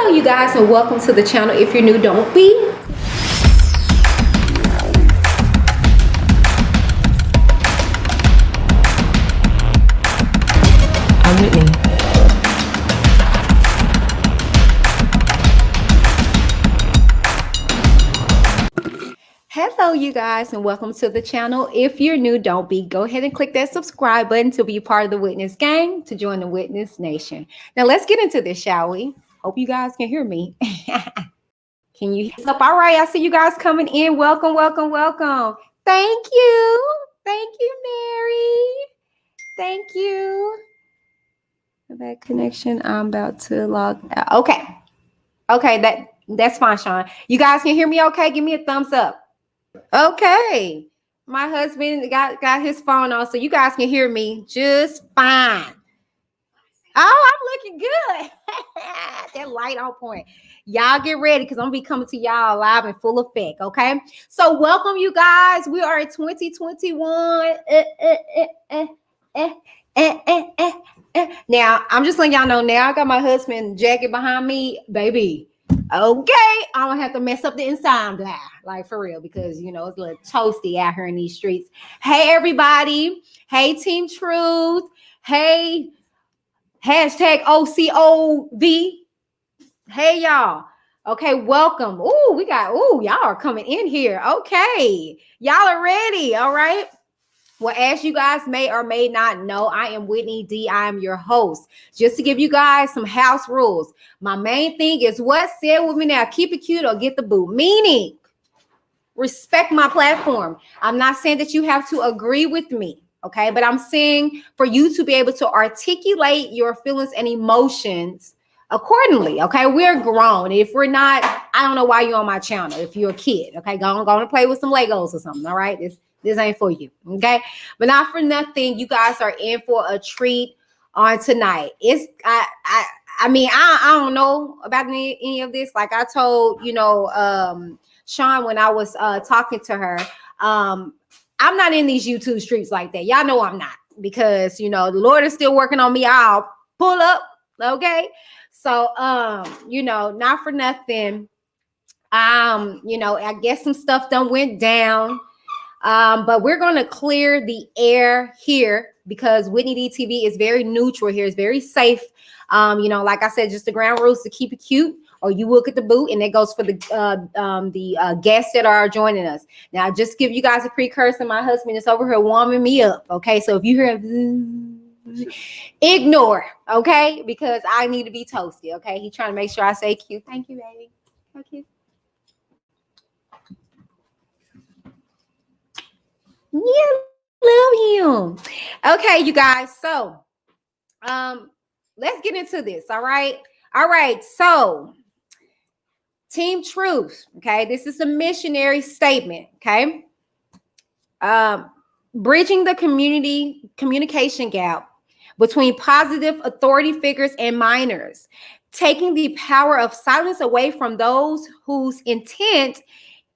Hello you guys, and welcome to the channel. If you're new, don't be. I'm Whitney. Hello you guys, and welcome to the channel. If you're new, don't be. Go ahead and click that subscribe button to be part of the Witness gang, to join the Witness Nation. Now let's get into this, shall we? Hope you guys can hear me. Can you hear up? All right, I see you guys coming in. Welcome, welcome, welcome. Thank you. Thank you, Mary. Thank you. That connection, I'm about to log out. Okay, that's fine, Sean. You guys can hear me okay? Give me a thumbs up. Okay. My husband got his phone on, so you guys can hear me just fine. Oh, I'm looking good. That light on point. Y'all get ready because I'm gonna be coming to y'all live in full effect. Okay. So welcome, you guys. We are in 2021. Now I'm just letting y'all know. Now I got my husband's jacket behind me, baby. Okay, I don't have to mess up the ensemble, like for real, because you know it's a little toasty out here in these streets. Hey everybody. Hey Team Truth. Hey. Hashtag OCOV. Hey, y'all. Okay, welcome. Y'all are coming in here. Okay, y'all are ready. All right. Well, as you guys may or may not know, I am Whitney D. I am your host. Just to give you guys some house rules. My main thing is what? Say it with me now. Keep it cute or get the boot. Meaning, respect my platform. I'm not saying that you have to agree with me. Okay, but I'm saying for you to be able to articulate your feelings and emotions accordingly. Okay, we're grown. If we're not, I don't know why you're on my channel. If you're a kid, okay, go on play with some Legos or something. All right, this ain't for you. Okay, but not for nothing, you guys are in for a treat on tonight. I mean, I don't know about any of this. Like I told Sean when I was talking to her. I'm not in these YouTube streets like that. Y'all know I'm not, because the Lord is still working on me. I'll pull up. Okay. So not for nothing. I guess some stuff done went down. But we're gonna clear the air here because Whitney DTV is very neutral here. It's very safe. Like I said, just the ground rules to keep it cute, or you will get the boot, and that goes for the guests that are joining us. Now, just give you guys a precursor. My husband is over here warming me up. Okay, so if you hear, ignore. Okay, because I need to be toasty. Okay, he's trying to make sure I say cute. Thank you, baby. Okay. Yeah, love him. Okay, you guys. So, let's get into this. All right. So, Team Truth. Okay, this is a missionary statement. Okay, bridging the communication gap between positive authority figures and minors, taking the power of silence away from those whose intent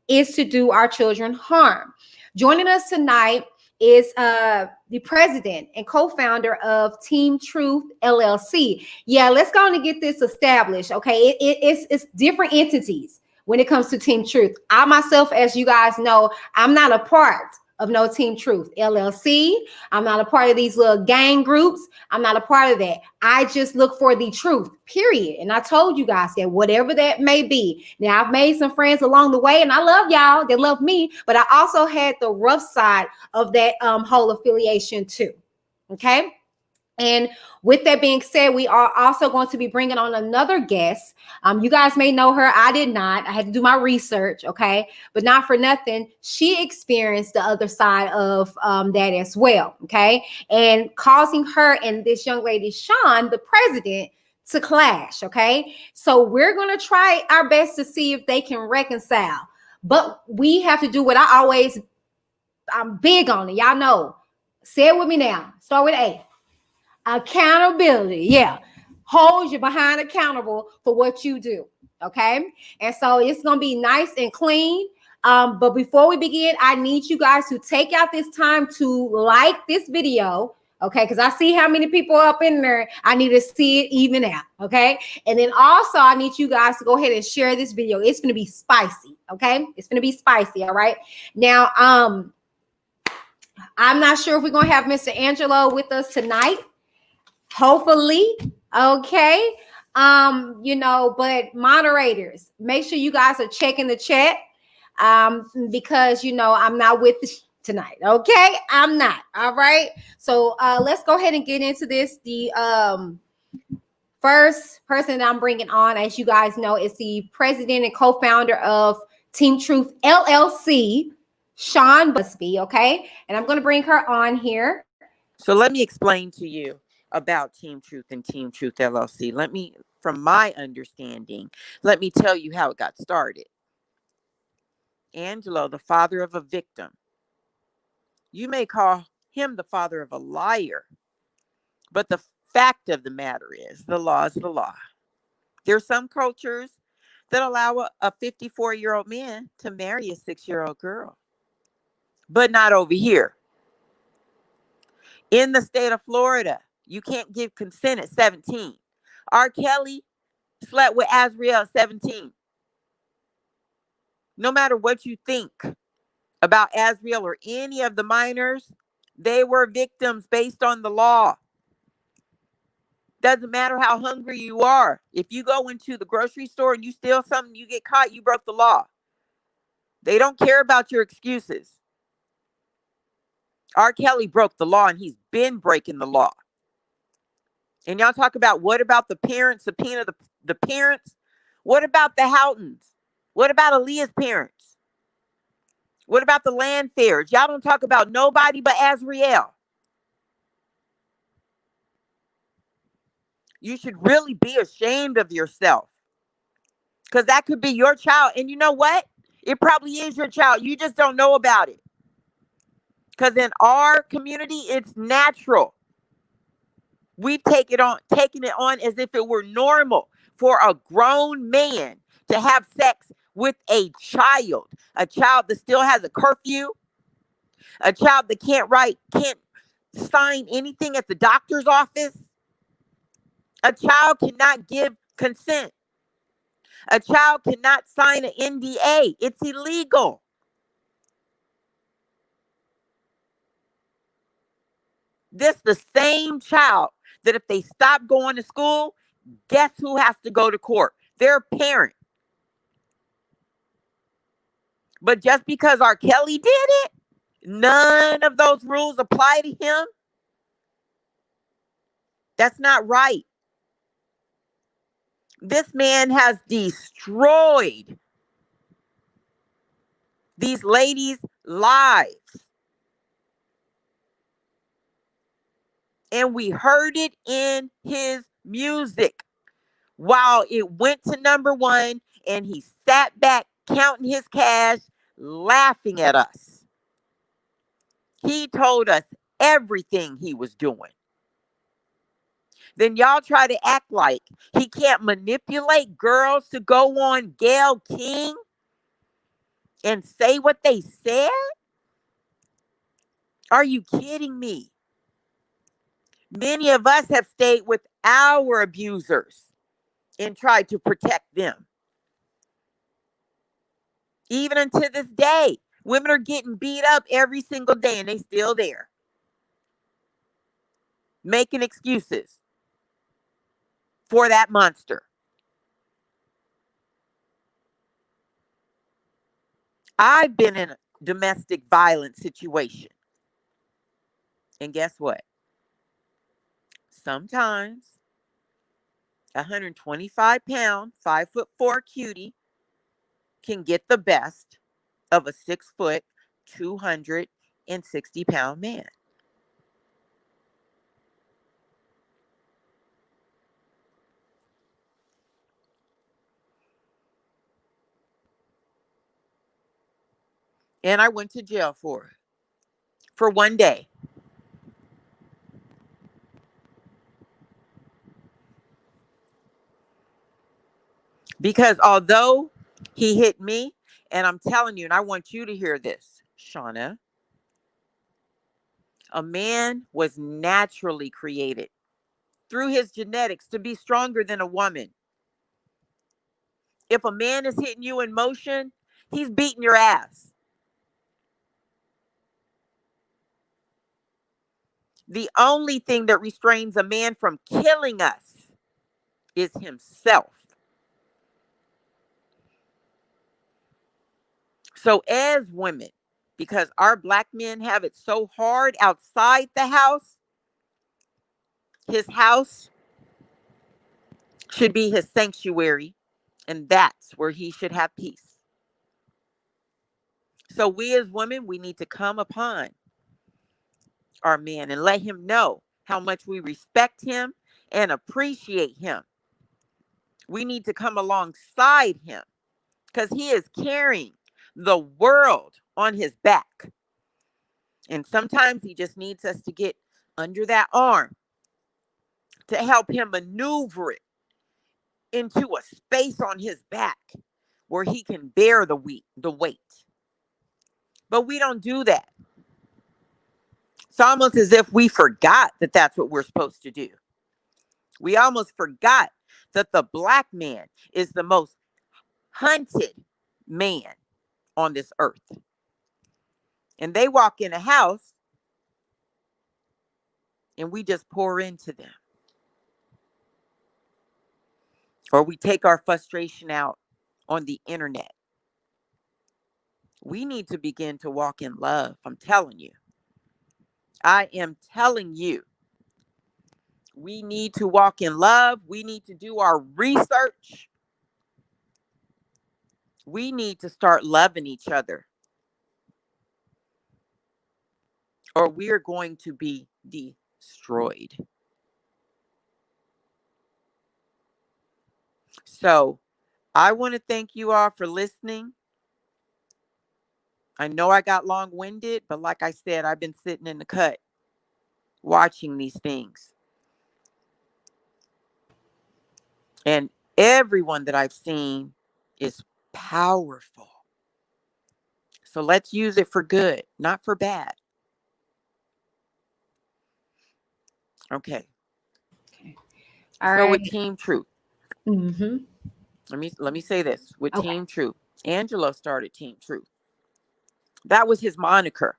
is to do our children harm. Joining us tonight is the president and co-founder of Team Truth LLC. Yeah, let's go on and get this established. Okay, it's different entities when it comes to Team Truth. I myself, as you guys know, I'm not a part of no Team Truth LLC. I'm not a part of these little gang groups. I'm not a part of that. I just look for the truth, period. And I told you guys that whatever that may be. Now, I've made some friends along the way, and I love y'all. They love me. But I also had the rough side of that whole affiliation too. Okay. And with that being said, we are also going to be bringing on another guest. You guys may know her. I did not. I had to do my research, okay? But not for nothing, she experienced the other side of that as well, okay? And causing her and this young lady, Sean, the president, to clash, okay? So we're going to try our best to see if they can reconcile. But we have to do what I'm big on it. Y'all know. Say it with me now. Start with A. Accountability. Yeah. Hold you behind accountable for what you do. Okay. And so it's going to be nice and clean. But before we begin, I need you guys to take out this time to like this video. Okay, because I see how many people up in there. I need to see it even out. Okay, and then also I need you guys to go ahead and share this video. It's gonna be spicy. Okay, it's gonna be spicy. All right. Now, I'm not sure if we're gonna have Mr. Angelo with us tonight. Hopefully, okay. You know, but moderators, make sure you guys are checking the chat. Because you know I'm not with tonight. Okay, I'm not. All right. So let's go ahead and get into this. The first person that I'm bringing on, as you guys know, is the president and co-founder of Team Truth LLC, Sean Busby. Okay, and I'm going to bring her on here. So let me explain to you about Team Truth and Team Truth LLC. From my understanding, let me tell you how it got started. Angelo, the father of a victim, you may call him the father of a liar, but the fact of the matter is the law is the law. There are some cultures that allow a 54-year-old man to marry a 6-year-old girl, but not over here. In the state of Florida, you can't give consent at 17. RKELLY slept with Azriel at 17. No matter what you think about Azriel or any of the minors, they were victims based on the law. Doesn't matter how hungry you are. If you go into the grocery store and you steal something, you get caught, you broke the law. They don't care about your excuses. RKELLY broke the law and he's been breaking the law. And y'all talk about what about the parents, subpoena the parents? What about the Houghtons? What about Aaliyah's parents? What about the Landfairs? Y'all don't talk about nobody but Azriel. You should really be ashamed of yourself. Because that could be your child. And you know what? It probably is your child. You just don't know about it. Because in our community, it's natural. We've taken it on as if it were normal for a grown man to have sex with a child that still has a curfew, a child that can't sign anything at the doctor's office. A child cannot give consent. A child cannot sign an NDA. It's illegal. This the same child that if they stop going to school, guess who has to go to court? Their parent. But just because RKELLY did it, none of those rules apply to him. That's not right. This man has destroyed these ladies' lives. And we heard it in his music while it went to #1 and he sat back counting his cash, laughing at us. He told us everything he was doing. Then y'all try to act like he can't manipulate girls to go on Gayle King and say what they said? Are you kidding me? Many of us have stayed with our abusers and tried to protect them. Even until this day, women are getting beat up every single day and they still there. Making excuses for that monster. I've been in a domestic violence situation. And guess what? Sometimes 125-pound, 5'4" cutie can get the best of a 6', 260-pound man. And I went to jail for 1 day. Because although he hit me, and I'm telling you, and I want you to hear this, Shauna, A man was naturally created through his genetics to be stronger than a woman. If a man is hitting you in motion, he's beating your ass. The only thing that restrains a man from killing us is himself. So, as women, because our black men have it so hard outside the house, his house should be his sanctuary, and that's where he should have peace. So, we as women, we need to come upon our man and let him know how much we respect him and appreciate him. We need to come alongside him because he is carrying the world on his back. And sometimes he just needs us to get under that arm to help him maneuver it into a space on his back where he can bear the weight. But we don't do that. It's almost as if we forgot that that's what we're supposed to do. We almost forgot that the black man is the most hunted man on this earth. And they walk in a house and we just pour into them. Or we take our frustration out on the internet. We need to begin to walk in love. I'm telling you. I am telling you. We need to walk in love. We need to do our research. We need to start loving each other. Or we are going to be destroyed. So I want to thank you all for listening. I know I got long-winded, but like I said, I've been sitting in the cut watching these things. And everyone that I've seen is powerful. So let's use it for good, not for bad. Okay. All so right. with Team Truth, Mm-hmm. let me say this. With Okay. Team Truth, Angelo started Team Truth. That was his moniker.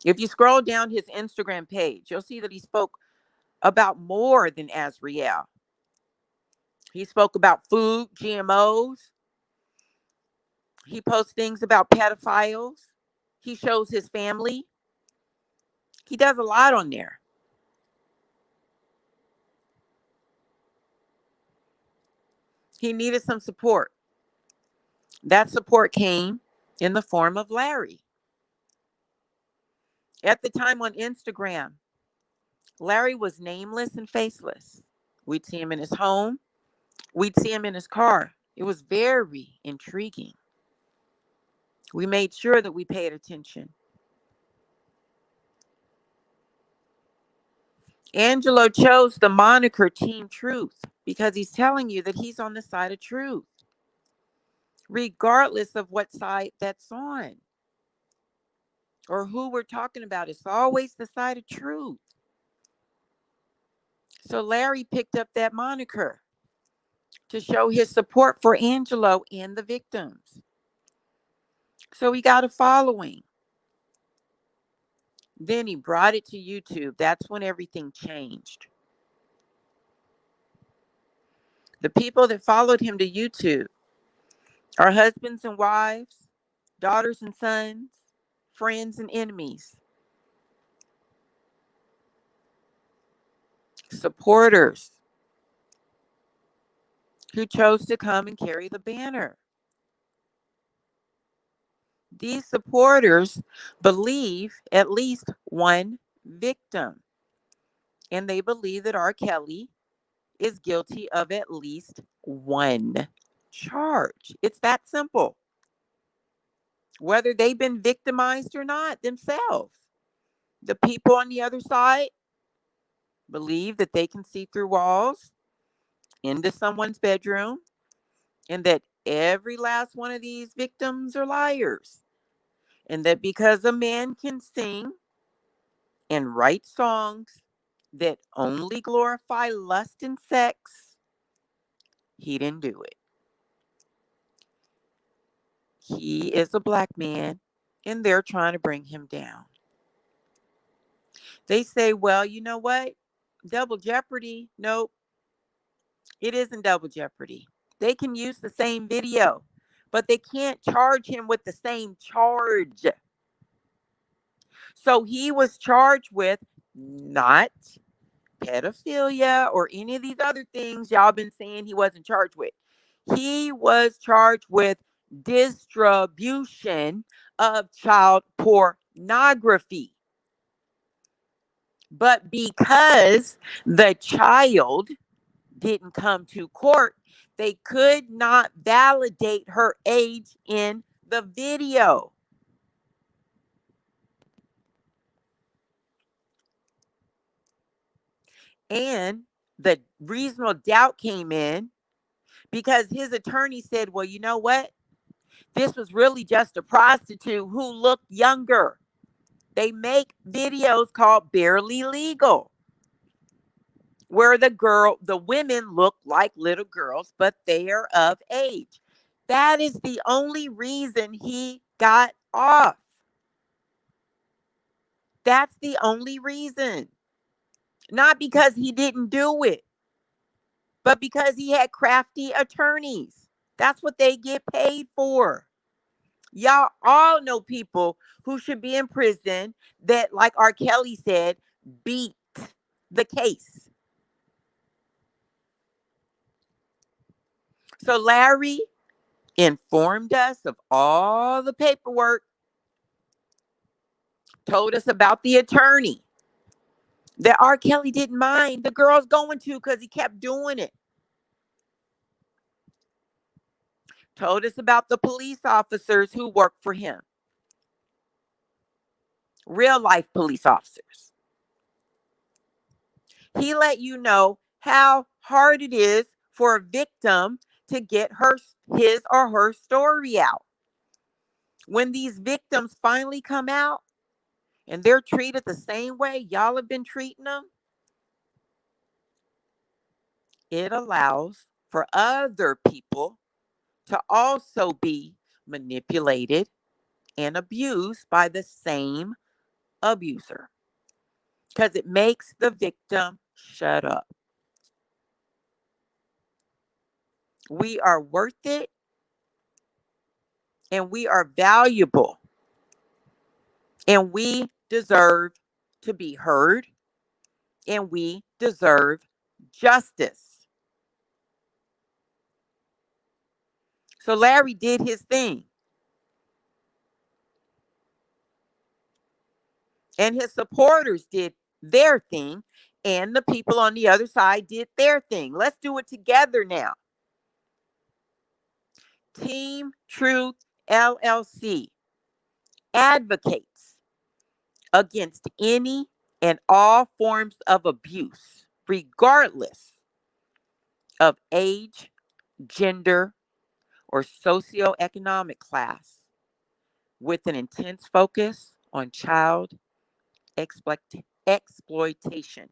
If you scroll down his Instagram page, you'll see that he spoke about more than Azriel. He spoke about food, GMOs. He posts things about pedophiles. He shows his family. He does a lot on there. He needed some support. That support came in the form of Larry. At the time on Instagram, Larry was nameless and faceless. We'd see him in his home. We'd see him in his car. It was very intriguing. We made sure that we paid attention. Angelo chose the moniker Team Truth because he's telling you that he's on the side of truth, regardless of what side that's on or who we're talking about. It's always the side of truth. So Larry picked up that moniker to show his support for Angelo and the victims. So he got a following. Then he brought it to YouTube. That's when everything changed. The people that followed him to YouTube are husbands and wives, daughters and sons, friends and enemies, supporters who chose to come and carry the banner. These supporters believe at least one victim, and they believe that R. is guilty of at least one charge. It's that simple. Whether they've been victimized or not themselves. The people on the other side believe that they can see through walls into someone's bedroom and that every last one of these victims are liars. And that because a man can sing and write songs that only glorify lust and sex, he didn't do it. He is a black man, and they're trying to bring him down. They say, well, you know what? Double jeopardy. Nope, it isn't double jeopardy. They can use the same video, but they can't charge him with the same charge. So he was charged with not pedophilia or any of these other things y'all been saying he wasn't charged with. He was charged with distribution of child pornography. But because the child didn't come to court, they could not validate her age in the video. And the reasonable doubt came in because his attorney said, well, you know what? This was really just a prostitute who looked younger. They make videos called Barely Legal, where the women look like little girls, but they are of age. That is the only reason he got off. That's the only reason. Not because he didn't do it, but because he had crafty attorneys. That's what they get paid for. Y'all all know people who should be in prison that, like R. Kelly said, beat the case. So Larry informed us of all the paperwork, told us about the attorney that R. Kelly didn't mind the girls going to because he kept doing it. Told us about the police officers who worked for him. Real life police officers. He let you know how hard it is for a victim to get his or her story out. When these victims finally come out and they're treated the same way y'all have been treating them, it allows for other people to also be manipulated and abused by the same abuser, because it makes the victim shut up. We are worth it, and we are valuable, and we deserve to be heard, and we deserve justice. So Larry did his thing, and his supporters did their thing, and the people on the other side did their thing. Let's do it together now. Team Truth LLC advocates against any and all forms of abuse, regardless of age, gender, or socioeconomic class, with an intense focus on child exploitation.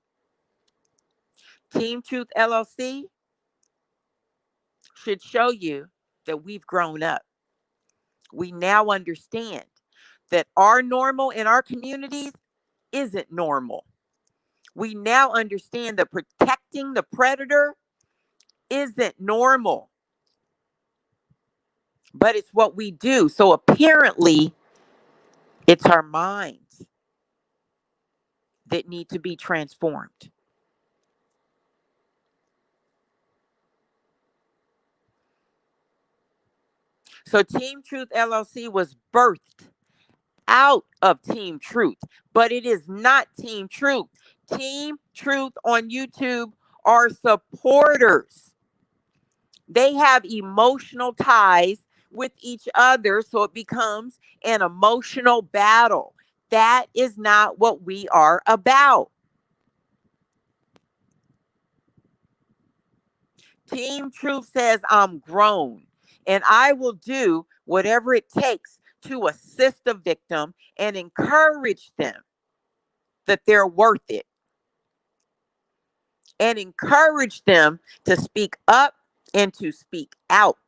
Team Truth LLC should show you that we've grown up. We now understand that our normal in our communities isn't normal. We now understand that protecting the predator isn't normal, but it's what we do. So apparently, it's our minds that need to be transformed. So Team Truth LLC was birthed out of Team Truth, but it is not Team Truth. Team Truth on YouTube are supporters. They have emotional ties with each other, so it becomes an emotional battle. That is not what we are about. Team Truth says, I'm grown and I will do whatever it takes to assist the victim and encourage them that they're worth it, and encourage them to speak up and to speak out.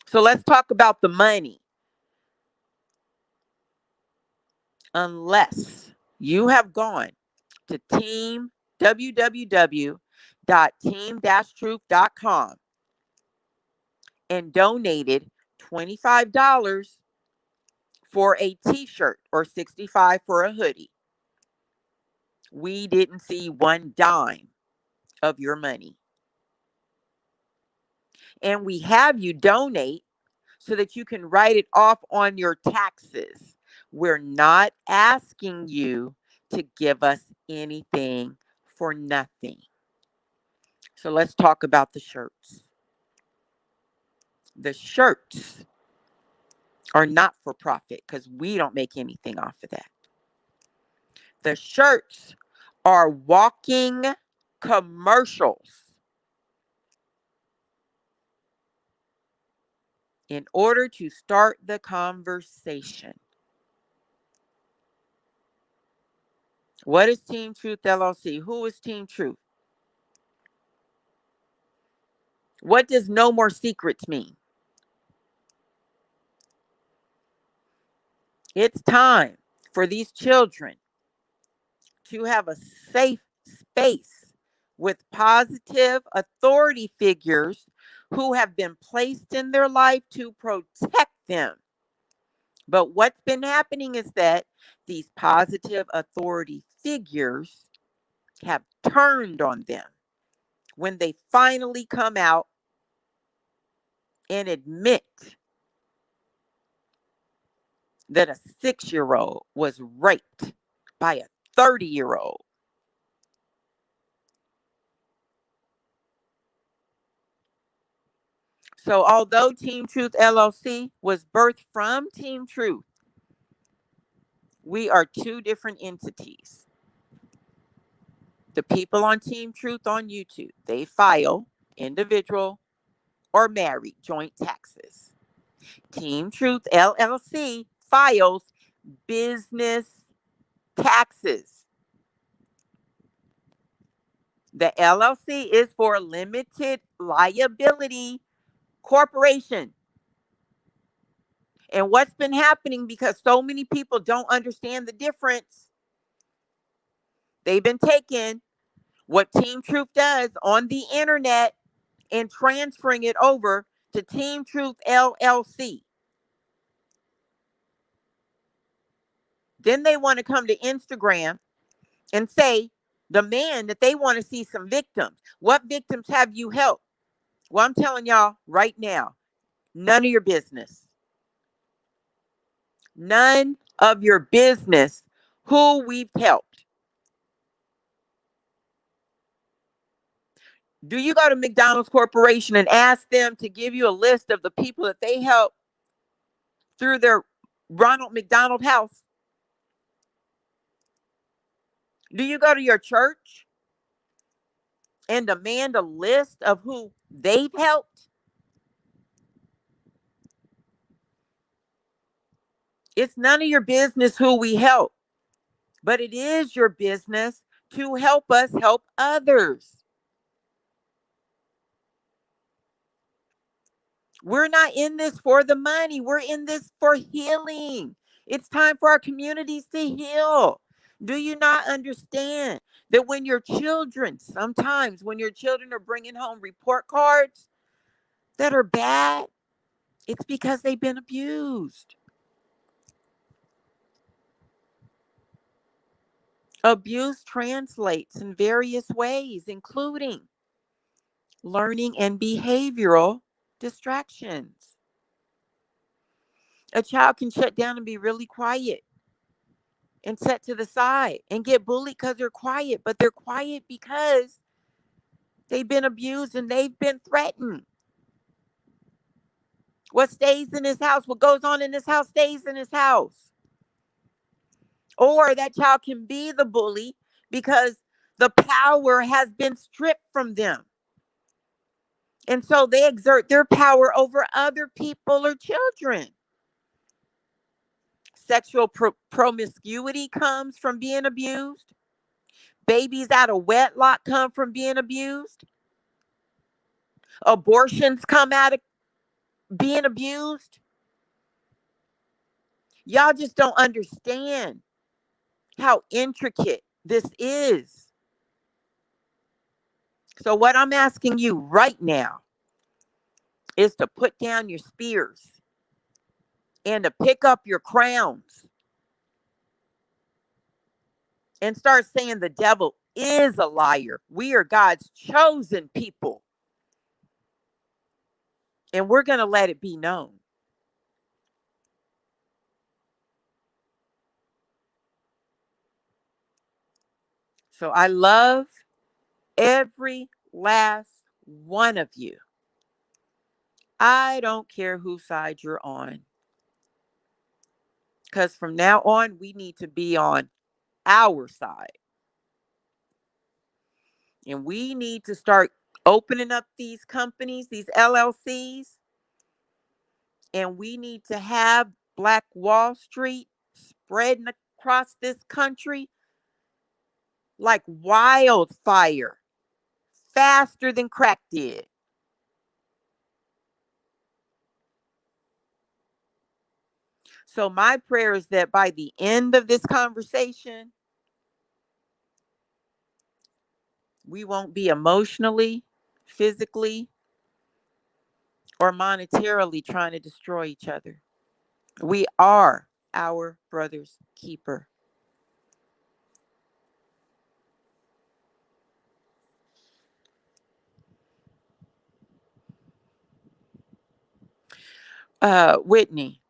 So let's talk about the money. Unless you have gone to www.team-truth.com and donated $25 for a t-shirt or $65 for a hoodie, we didn't see one dime of your money. And we have you donate so that you can write it off on your taxes. We're not asking you to give us anything for nothing. So let's talk about the shirts. The shirts are not for profit because we don't make anything off of that. The shirts are walking commercials in order to start the conversation. What is Team Truth LLC? Who is Team Truth? What does no more secrets mean? It's time for these children to have a safe space with positive authority figures who have been placed in their life to protect them. But what's been happening is that these positive authority figures have turned on them when they finally come out and admit that a 6-year-old was raped by a 30-year-old. So although Team Truth LLC was birthed from Team Truth, we are two different entities. The people on Team Truth on YouTube, they file individual or married joint taxes. Team Truth LLC files business taxes. The LLC is for limited liability corporation. And what's been happening, because so many people don't understand the difference, they've been taking what Team Truth does on the internet and transferring it over to Team Truth LLC. Then they want to come to Instagram and say, demand that they want to see some victims. What victims have you helped? Well, I'm telling y'all right now, none of your business. None of your business who we've helped. Do you go to McDonald's Corporation and ask them to give you a list of the people that they helped through their Ronald McDonald House? Do you go to your church and demand a list of who they've helped? It's none of your business who we help, but it is your business to help us help others. We're not in this for the money. We're in this for healing. It's time for our communities to heal. Do you not understand that when your children, sometimes when your children are bringing home report cards that are bad, it's because they've been abused. Abuse translates in various ways, including learning and behavioral distractions. A child can shut down and be really quiet and set to the side and get bullied because they're quiet, but they're quiet because they've been abused and they've been threatened. What stays in his house, what goes on in his house stays in his house. Or that child can be the bully because the power has been stripped from them. And so they exert their power over other people or children. Sexual promiscuity comes from being abused. Babies out of wedlock come from being abused. Abortions come out of being abused. Y'all just don't understand how intricate this is. So what I'm asking you right now is to put down your spears and to pick up your crowns and start saying the devil is a liar. We are God's chosen people. And we're going to let it be known. So I love every last one of you. I don't care whose side you're on. Because from now on, we need to be on our side. And we need to start opening up these companies, these LLCs. And we need to have Black Wall Street spreading across this country like wildfire, faster than crack did. So my prayer is that by the end of this conversation, we won't be emotionally, physically, or monetarily trying to destroy each other. We are our brother's keeper. Whitney.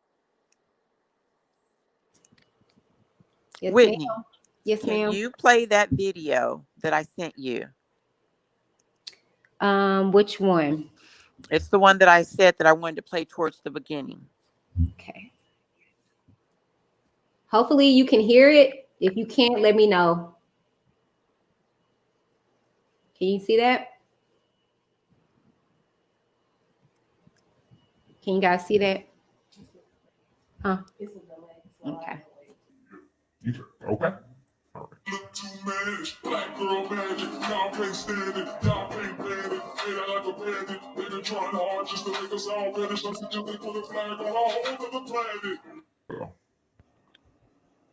Yes, Whitney, ma'am. Yes, can ma'am. you play that video that I sent you? Which one? It's the one that I said that I wanted to play towards the beginning. Okay. Hopefully you can hear it. If you can't, let me know. Can you see that? Can you guys see that? Huh? Okay. Okay. Look too mad, black girl magic. Y'all can't stand it, y'all can't ban it. Ain't I like a bandit? They been trying hard just to make us all vanish. Like until they put a flag on all over the planet.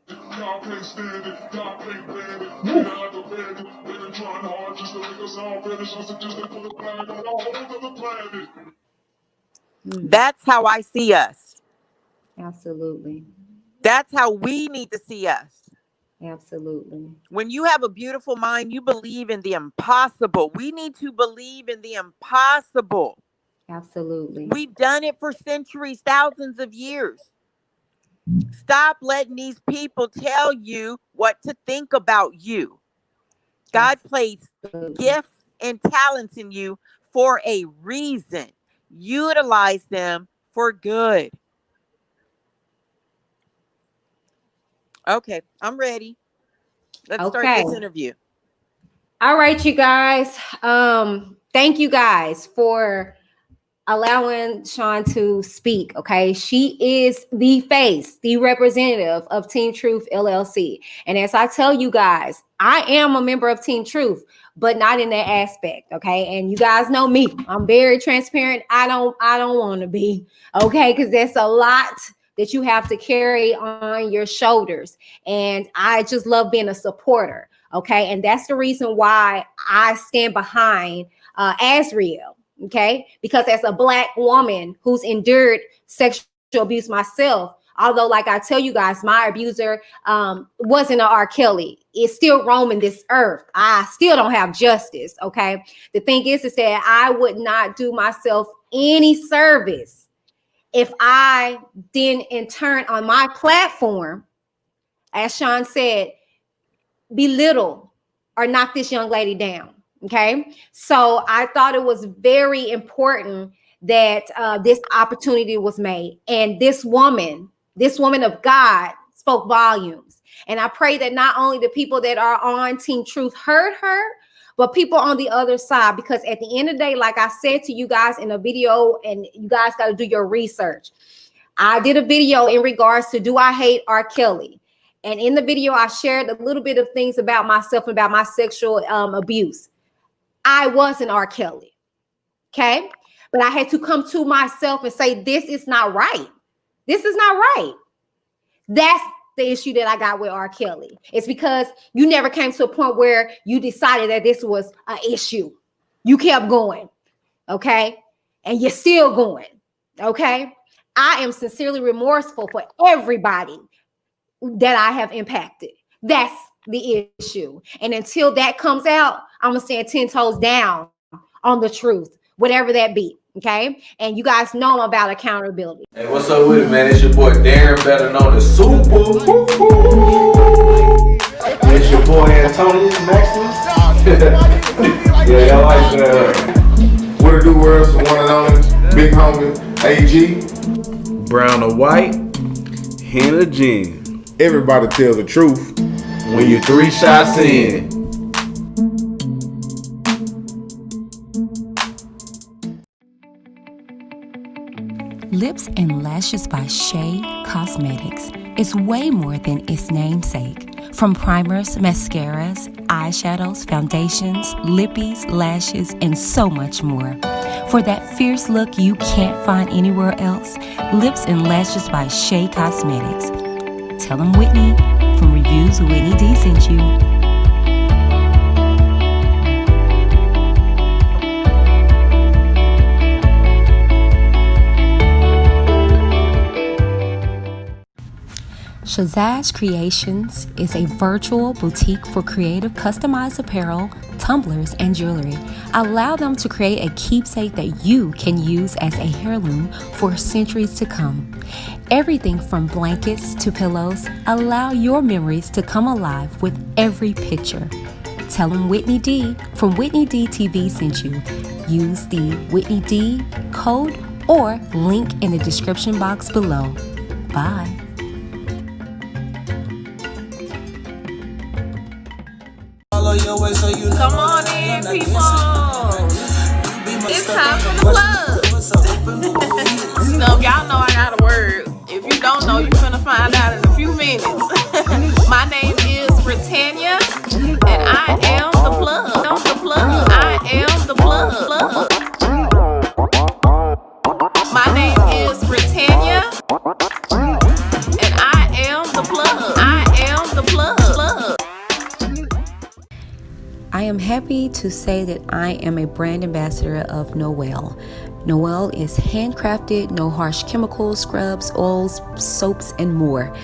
Y'all can't stand it, y'all can't ban it. Ain't I like a bandit? They been trying hard just to make us all vanish. Like until they put a flag on all over the planet. That's how I see us. Absolutely. That's how we need to see us. Absolutely. When you have a beautiful mind, you believe in the impossible. We need to believe in the impossible. Absolutely. We've done it for centuries, thousands of years. Stop letting these people tell you what to think about you. God placed gifts and talents in you for a reason. Utilize them for good. Okay, I'm ready. Let's start this interview. All right, you guys. Thank you guys for allowing Sean to speak. Okay, she is the face, the representative of Team Truth LLC. And as I tell you guys, I am a member of Team Truth, but not in that aspect. Okay, and you guys know me. I'm very transparent. I don't want to be. Okay, because there's a lot that you have to carry on your shoulders, and I just love being a supporter. Okay, and that's the reason why I stand behind Azriel. Okay, because as a Black woman who's endured sexual abuse myself, although like I tell you guys, my abuser wasn't an RKELLY, it's still roaming this earth. I still don't have justice. Okay, the thing is that I would not do myself any service if I didn't in turn on my platform, as Sean said, belittle or knock this young lady down. Okay, so I thought it was very important that this opportunity was made, and this woman of God spoke volumes. And I pray that not only the people that are on Team Truth heard her, but people on the other side, because at the end of the day, like I said to you guys in a video, and you guys got to do your research. I did a video in regards to do I hate R. Kelly? And in the video, I shared a little bit of things about myself and about my sexual abuse. I was an R. Kelly, okay? But I had to come to myself and say, this is not right. This is not right. That's the issue that I got with R. Kelly. It's because you never came to a point where you decided that this was an issue. You kept going, okay? And you're still going, okay? I am sincerely remorseful for everybody that I have impacted. That's the issue. And until that comes out, I'm going to stand 10 toes down on the truth, whatever that be. Okay. And you guys know I'm about accountability. Hey, what's up with it, man? It's your boy Darren, better known as Super. It's your boy Antonius Maximus. Yeah, y'all like that. What it do, world? So one and only, big homie, AG. Brown or white, hen or gin. Everybody tell the truth When you 3 shots in. Lips and Lashes by Shea Cosmetics is way more than its namesake. From primers, mascaras, eyeshadows, foundations, lippies, lashes, and so much more. For that fierce look you can't find anywhere else, Lips and Lashes by Shea Cosmetics. Tell them Whitney from Reviews with Whitney D sent you. Shazaj Creations is a virtual boutique for creative customized apparel, tumblers, and jewelry. Allow them to create a keepsake that you can use as a heirloom for centuries to come. Everything from blankets to pillows, allow your memories to come alive with every picture. Tell them Whitney D from Whitney D TV sent you. Use the Whitney D code or link in the description box below. Bye. Come on in, people. It's time for the plug. So y'all know I got a word. If you don't know, you're gonna find out in a few minutes. My name is Britannia, and I am the plug. I am the plug. My name is Britannia, and I am the plug. I am the plug. I am happy to say that I am a brand ambassador of Noel. Noel is handcrafted, no harsh chemicals, scrubs, oils, soaps, and more.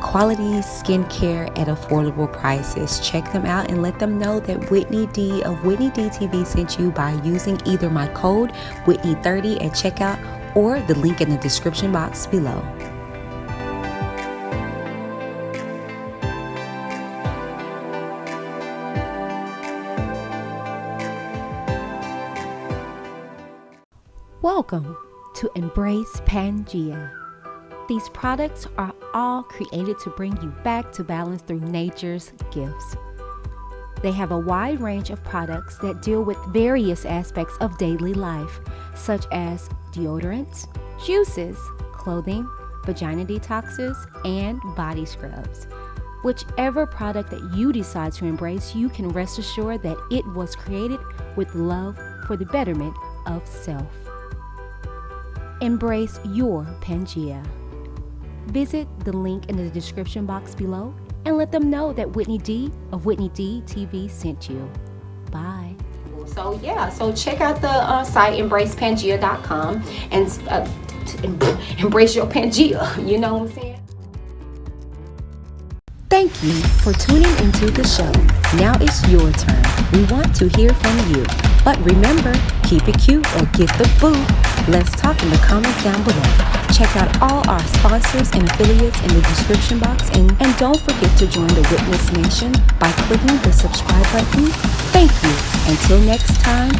Quality skincare at affordable prices. Check them out and let them know that Whitney D of Whitney D TV sent you by using either my code Whitney30 at checkout or the link in the description box below. Welcome to Embrace Pangea. These products are all created to bring you back to balance through nature's gifts. They have a wide range of products that deal with various aspects of daily life, such as deodorants, juices, clothing, vagina detoxes, and body scrubs. Whichever product that you decide to embrace, you can rest assured that it was created with love for the betterment of self. Embrace your Pangea. Visit the link in the description box below and let them know that Whitney D of Whitney D TV sent you. Bye. So yeah, so check out the site embracepangea.com and embrace your Pangea. You know what I'm saying? Thank you for tuning into the show. Now it's your turn. We want to hear from you. But remember, keep it cute or get the boot. Let's talk in the comments down below. Check out all our sponsors and affiliates in the description box. And don't forget to join the Witness Nation by clicking the subscribe button. Thank you. Until next time,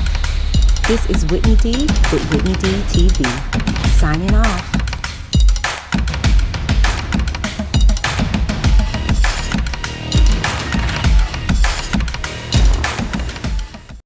this is Whitney D with Whitney D TV. Signing off.